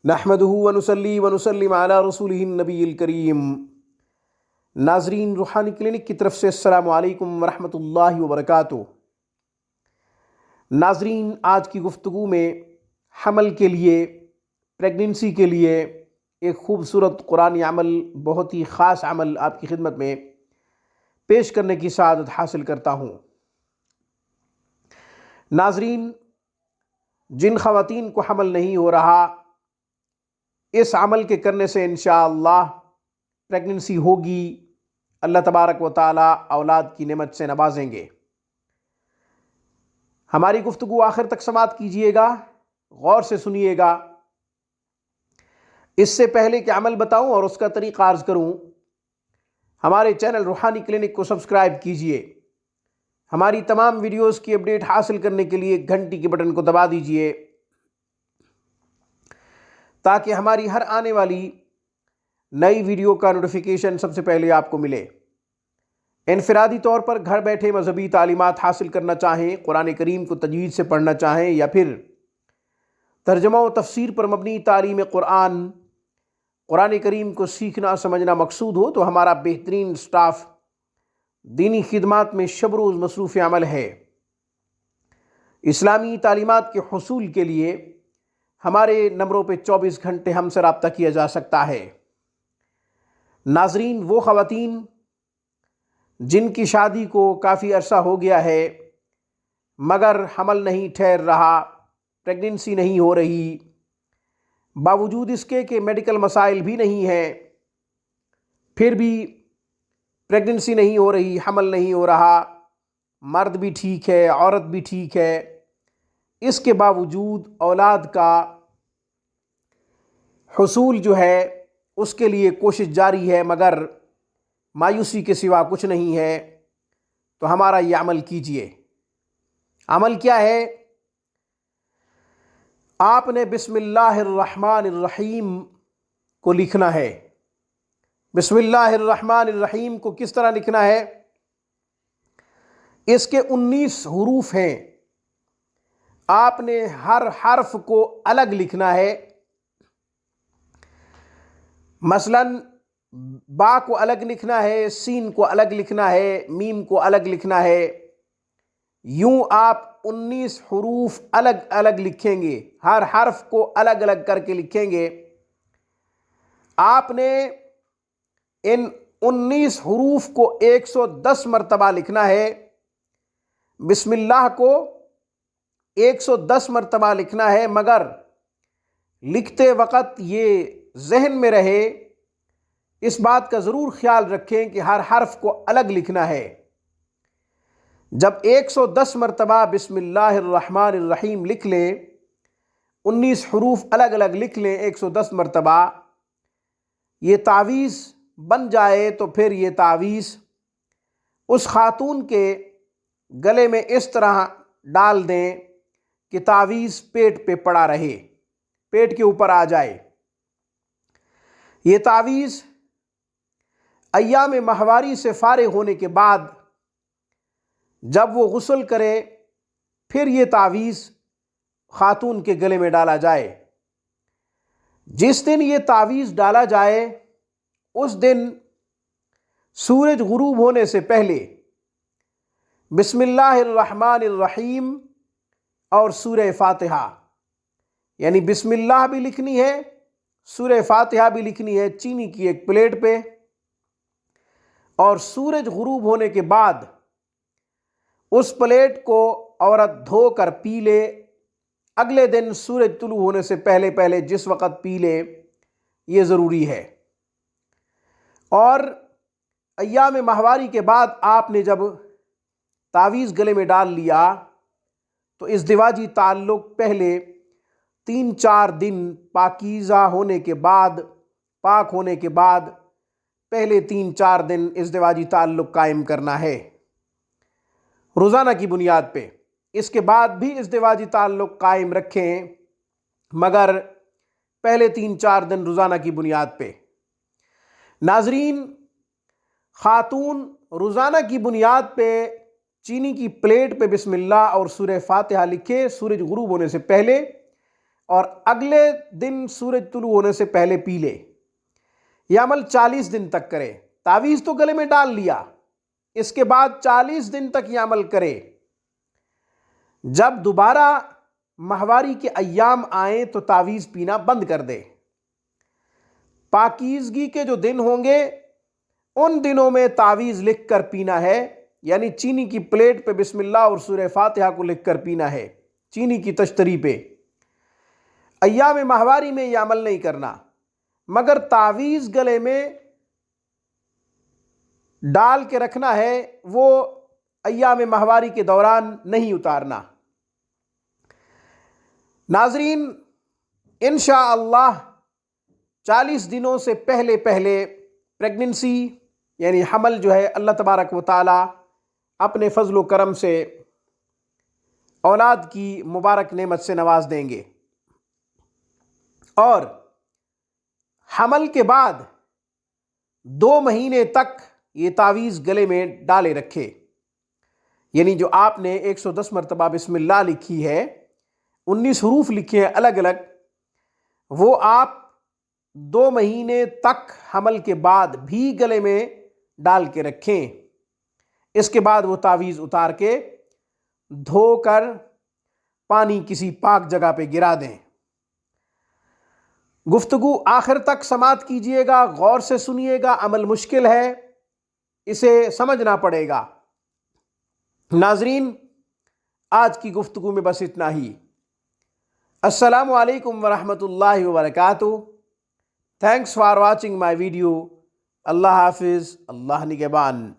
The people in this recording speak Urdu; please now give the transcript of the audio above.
نحمدہ ونصلی ونسلم علی رسولہ النبی الکریم۔ ناظرین، روحانی کلینک کی طرف سے السلام علیکم ورحمۃ اللہ وبرکاتہ۔ ناظرین، آج کی گفتگو میں حمل کے لیے، پریگننسی کے لیے ایک خوبصورت قرآنی عمل، بہت ہی خاص عمل آپ کی خدمت میں پیش کرنے کی سعادت حاصل کرتا ہوں۔ ناظرین، جن خواتین کو حمل نہیں ہو رہا، اس عمل کے کرنے سے انشاءاللہ پریگننسی ہوگی، اللہ تبارک و تعالیٰ اولاد کی نعمت سے نوازیں گے۔ ہماری گفتگو آخر تک سماعت کیجئے گا، غور سے سنیے گا۔ اس سے پہلے کہ عمل بتاؤں اور اس کا طریقہ عرض کروں، ہمارے چینل روحانی کلینک کو سبسکرائب کیجئے۔ ہماری تمام ویڈیوز کی اپڈیٹ حاصل کرنے کے لیے گھنٹی کے بٹن کو دبا دیجئے، تاکہ ہماری ہر آنے والی نئی ویڈیو کا نوٹیفیکیشن سب سے پہلے آپ کو ملے۔ انفرادی طور پر گھر بیٹھے مذہبی تعلیمات حاصل کرنا چاہیں، قرآن کریم کو تجوید سے پڑھنا چاہیں، یا پھر ترجمہ و تفسیر پر مبنی تعلیم قرآن کریم کو سیکھنا سمجھنا مقصود ہو، تو ہمارا بہترین سٹاف دینی خدمات میں شب روز مصروف عمل ہے۔ اسلامی تعلیمات کے حصول کے لیے ہمارے نمبروں پہ 24 گھنٹے ہم سے رابطہ کیا جا سکتا ہے۔ ناظرین، وہ خواتین جن کی شادی کو کافی عرصہ ہو گیا ہے مگر حمل نہیں ٹھہر رہا، پریگننسی نہیں ہو رہی، باوجود اس کے کہ میڈیکل مسائل بھی نہیں ہیں، پھر بھی پریگننسی نہیں ہو رہی، حمل نہیں ہو رہا، مرد بھی ٹھیک ہے، عورت بھی ٹھیک ہے، اس کے باوجود اولاد کا حصول جو ہے اس کے لیے کوشش جاری ہے، مگر مایوسی کے سوا کچھ نہیں ہے، تو ہمارا یہ عمل کیجئے۔ عمل کیا ہے؟ آپ نے بسم اللہ الرحمن الرحیم کو لکھنا ہے۔ بسم اللہ الرحمن الرحیم کو کس طرح لکھنا ہے؟ اس کے 19 حروف ہیں، آپ نے ہر حرف کو الگ لکھنا ہے۔ مثلاً با کو الگ لکھنا ہے، سین کو الگ لکھنا ہے، میم کو الگ لکھنا ہے۔ یوں آپ 19 حروف الگ الگ لکھیں گے، ہر حرف کو الگ الگ کر کے لکھیں گے۔ آپ نے ان 19 حروف کو 110 مرتبہ لکھنا ہے۔ بسم اللہ کو 110 مرتبہ لکھنا ہے، مگر لکھتے وقت یہ ذہن میں رہے، اس بات کا ضرور خیال رکھیں کہ ہر حرف کو الگ لکھنا ہے۔ جب 110 مرتبہ بسم اللہ الرحمن الرحیم لکھ لیں، 19 حروف الگ الگ لکھ لیں 110 مرتبہ، یہ تعویذ بن جائے تو پھر یہ تعویذ اس خاتون کے گلے میں اس طرح ڈال دیں کہ تعویذ پیٹ پہ پڑا رہے، پیٹ کے اوپر آ جائے۔ یہ تعویذ ایام ماہواری سے فارغ ہونے کے بعد جب وہ غسل کرے، پھر یہ تعویذ خاتون کے گلے میں ڈالا جائے۔ جس دن یہ تعویذ ڈالا جائے اس دن سورج غروب ہونے سے پہلے بسم اللہ الرحمن الرحیم اور سورہ فاتحہ، یعنی بسم اللہ بھی لکھنی ہے، سورہ فاتحہ بھی لکھنی ہے چینی کی ایک پلیٹ پہ، اور سورج غروب ہونے کے بعد اس پلیٹ کو عورت دھو کر پی لے۔ اگلے دن سورج طلوع ہونے سے پہلے پہلے جس وقت پی لے، یہ ضروری ہے۔ اور ایام ماہواری کے بعد آپ نے جب تعویذ گلے میں ڈال لیا تو ازدواجی تعلق پہلے 3-4 دن پاکیزہ ہونے کے بعد، پاک ہونے کے بعد پہلے 3-4 دن ازدواجی تعلق قائم کرنا ہے روزانہ کی بنیاد پہ۔ اس کے بعد بھی ازدواجی تعلق قائم رکھیں، مگر پہلے 3-4 دن روزانہ کی بنیاد پہ۔ ناظرین، خاتون روزانہ کی بنیاد پہ چینی کی پلیٹ پہ بسم اللہ اور سورہ فاتحہ لکھے سورج غروب ہونے سے پہلے، اور اگلے دن سورج طلوع ہونے سے پہلے پی لے۔ یہ عمل 40 دن تک کرے۔ تعویذ تو گلے میں ڈال لیا، اس کے بعد 40 دن تک یہ عمل کرے۔ جب دوبارہ ماہواری کے ایام آئیں تو تعویذ پینا بند کر دے۔ پاکیزگی کے جو دن ہوں گے ان دنوں میں تعویذ لکھ کر پینا ہے، یعنی چینی کی پلیٹ پہ بسم اللہ اور سورہ فاتحہ کو لکھ کر پینا ہے، چینی کی تشتری پہ۔ ایام ماہواری میں یہ عمل نہیں کرنا، مگر تعویذ گلے میں ڈال کے رکھنا ہے، وہ ایام ماہواری کے دوران نہیں اتارنا۔ ناظرین، انشاءاللہ 40 دنوں سے پہلے پریگننسی یعنی حمل جو ہے اللہ تبارک و تعالی اپنے فضل و کرم سے اولاد کی مبارک نعمت سے نواز دیں گے، اور حمل کے بعد 2 مہینے تک یہ تعویذ گلے میں ڈالے رکھے، یعنی جو آپ نے 110 مرتبہ بسم اللہ لکھی ہے، 19 حروف لکھے ہیں الگ الگ، وہ آپ 2 مہینے تک حمل کے بعد بھی گلے میں ڈال کے رکھیں۔ اس کے بعد وہ تعویذ اتار کے دھو کر پانی کسی پاک جگہ پہ گرا دیں۔ گفتگو آخر تک سماعت کیجئے گا، غور سے سنیے گا، عمل مشکل ہے، اسے سمجھنا پڑے گا۔ ناظرین، آج کی گفتگو میں بس اتنا ہی۔ السلام علیکم ورحمۃ اللہ وبرکاتہ۔ Thanks for watching my video. اللہ حافظ، اللہ نگہبان۔